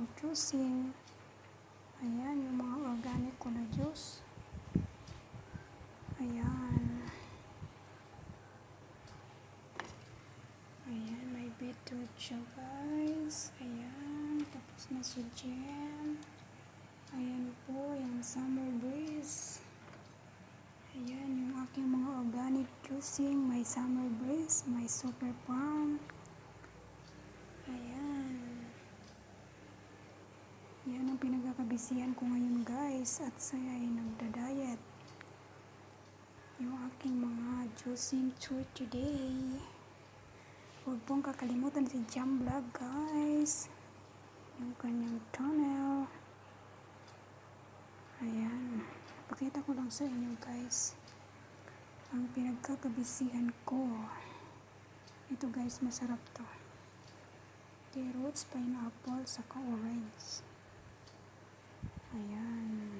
mag-juicing. Ayan, yung mga organic ko na juice. Ayan. Ayan, may beetroot siya guys. Ayan, tapos na si jam. Ayan po, yung summer breeze. Ayan, yung aking mga organic juicing. May summer breeze, may super farm. Ayan. Yan ang pinagkakabisihan ko ngayon guys. At saya ay nagda-diet. Yung aking mga juicing tour today. Huwag pong kakalimutan si Jam Vlog guys. Yung kanyang channel. Ayan. Pakita ko lang sa inyo guys. Ang pinagkakabisihan ko. Ito guys, masarap to. Carrots, pineapple, saka orange. Ayan.